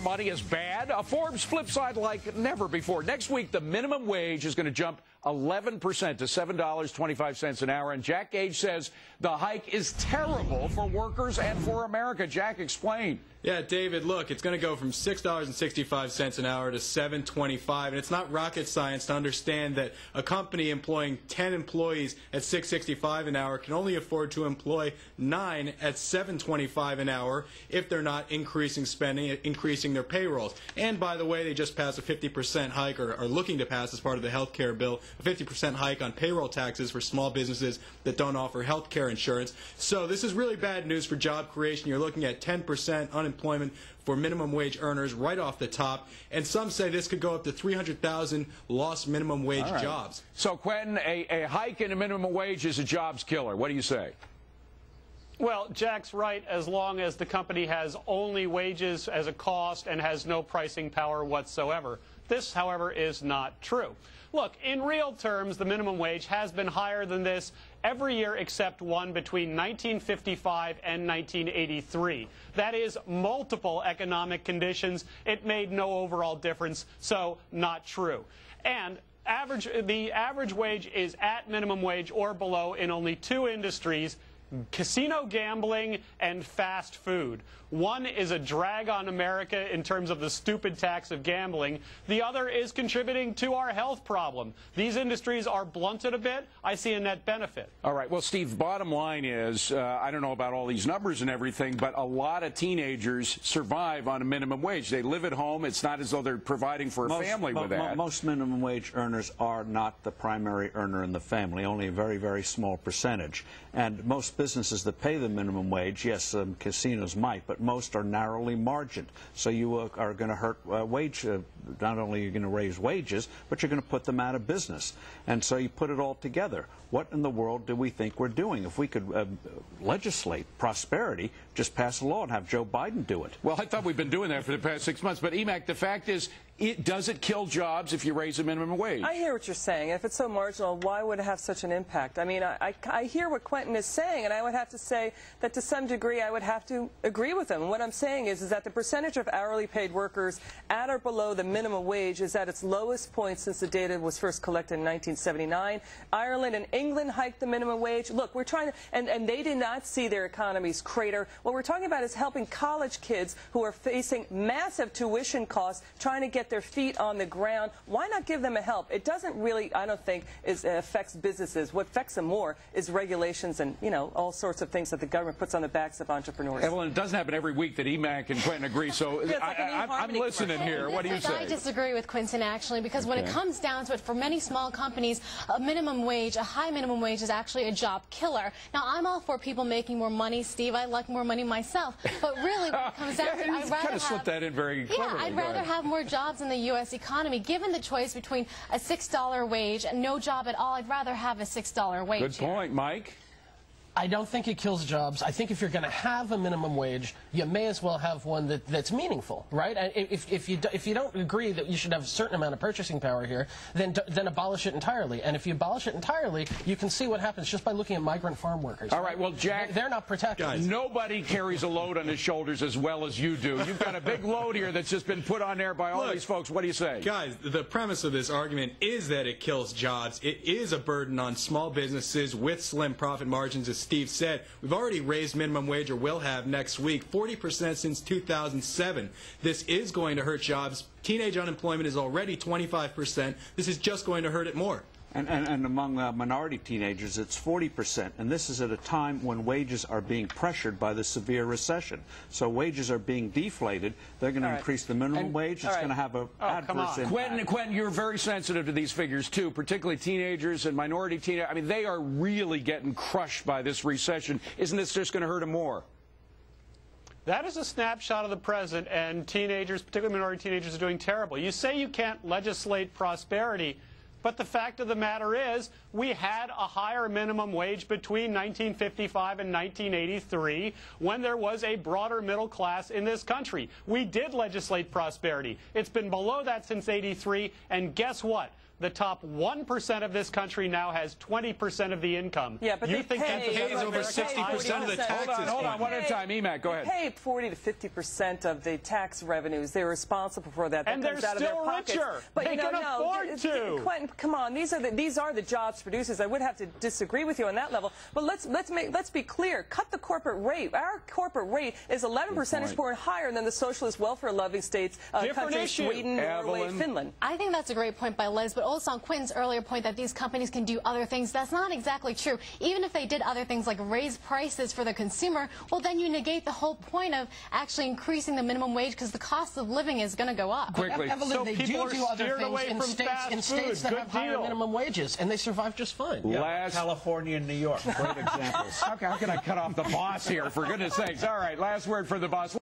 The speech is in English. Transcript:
money is bad? A Forbes flip side like never before. Next week, the minimum wage is going to jump 11% to $7.25 an hour. And Jack Gage says the hike is terrible for workers and for America. Jack, explain. Yeah, David, look, it's going to go from $6.65 an hour to $7.25, and it's not rocket science to understand that a company employing 10 employees at $6.65 an hour can only afford to employ 9 at $7.25 an hour if they're not increasing spending, increasing their payrolls. And by the way, they just passed a 50% hike, or are looking to pass as part of the health care bill, a 50% hike on payroll taxes for small businesses that don't offer health care insurance. So this is really bad news for job creation. You're looking at 10% unemployment for minimum wage earners right off the top, and some say this could go up to 300,000 lost minimum wage jobs. So, Quentin, a hike in a minimum wage is a jobs killer. What do you say? Well, Jack's right, as long as the company has only wages as a cost and has no pricing power whatsoever. This, however, is not true. Look, in real terms, the minimum wage has been higher than this every year except one between 1955 and 1983. That is multiple economic conditions. It made no overall difference, so not true. And the average wage is at minimum wage or below in only 2 industries: casino gambling and fast food. One is a drag on America in terms of the stupid tax of gambling. The other is contributing to our health problem. These industries are blunted a bit. I see a net benefit. All right. Well, Steve, bottom line is, I don't know about all these numbers and everything, but a lot of teenagers survive on a minimum wage. They live at home. It's not as though they're providing for a family with that. Most minimum wage earners are not the primary earner in the family, only a very, very small percentage. And most businesses that pay the minimum wage, yes, casinos might, but most are narrowly margined. So you are going to hurt wage. Not only are you going to raise wages, but you're going to put them out of business. And so you put it all together. What in the world do we think we're doing? If we could legislate prosperity, just pass a law and have Joe Biden do it. Well, I thought we've been doing that for the past 6 months. But, Emac, the fact is, does it kill jobs if you raise the minimum wage? I hear what you're saying. If it's so marginal, why would it have such an impact? I mean, I hear what Quentin is saying, and I would have to say that to some degree I would have to agree with him. And what I'm saying is that the percentage of hourly paid workers at or below the minimum wage is at its lowest point since the data was first collected in 1979. Ireland and England hiked the minimum wage. Look, we're trying to, and they did not see their economies crater. What we're talking about is helping college kids who are facing massive tuition costs, trying to get their feet on the ground. Why not give them a help? It doesn't really, I don't think, affects businesses. What affects them more is regulations and, you know, all sorts of things that the government puts on the backs of entrepreneurs. Evelyn, it doesn't happen every week that Emac and Quentin agree, so I'm listening here. What do you say? I disagree with Quentin, actually, because when it comes down to it, for many small companies, a minimum wage, a high minimum wage is actually a job killer. Now, I'm all for people making more money, Steve. I like more money myself. But really, when it comes down to it, I'd rather kind of slipped that in very cleverly. Yeah, I'd rather have more jobs in the U.S. economy. Given the choice between a $6 wage and no job at all, I'd rather have a $6 wage. Good point, Mike. I don't think it kills jobs. I think if you're going to have a minimum wage, you may as well have one that's meaningful, right? And if you don't agree that you should have a certain amount of purchasing power here, then abolish it entirely. And if you abolish it entirely, you can see what happens just by looking at migrant farm workers. All right, well, Jack, they're not protected. Guys. Nobody carries a load on his shoulders as well as you do. You've got a big load here that's just been put on there by all these folks. What do you say? Guys, the premise of this argument is that it kills jobs. It is a burden on small businesses with slim profit margins, as Steve said. We've already raised minimum wage, or will have next week, 40% since 2007. This is going to hurt jobs. Teenage unemployment is already 25%. This is just going to hurt it more. And among minority teenagers, it's 40%. And this is at a time when wages are being pressured by the severe recession. So wages are being deflated. They're going to increase the minimum wage. It's going to have an adverse impact. Quentin, you're very sensitive to these figures, too, particularly teenagers and minority teenagers. I mean, they are really getting crushed by this recession. Isn't this just going to hurt them more? That is a snapshot of the present, and teenagers, particularly minority teenagers, are doing terrible. You say you can't legislate prosperity, but the fact of the matter is we had a higher minimum wage between 1955 and 1983 when there was a broader middle class in this country. We did legislate prosperity. It's been below that since '83, and guess what? the top 1% of this country now has 20% of the income. Yeah, but you they think pay that's over 60% of the taxes. Hold on, one at a time. EMAC, go ahead. They pay 40 to 50% of the tax revenues. They're responsible for that. And comes they're out of their still pockets. richer. But They can afford to. Quentin, come on, these are the jobs producers. I would have to disagree with you on that level. But let's be clear. Cut the corporate rate. Our corporate rate is 11 percentage points higher than the socialist welfare-loving states, countries, Sweden, Norway, Finland. I think that's a great point by Liz, but also on Quentin's earlier point that these companies can do other things, that's not exactly true. Even if they did other things like raise prices for the consumer, well, then you negate the whole point of actually increasing the minimum wage because the cost of living is going to go up. Quickly. Evelyn, So they people do are other steered things away in from states, fast that food. have Good higher deal. minimum wages, and they survive just fine. California and New York, great examples. How can I cut off the boss here, for goodness sakes? All right, last word for the boss.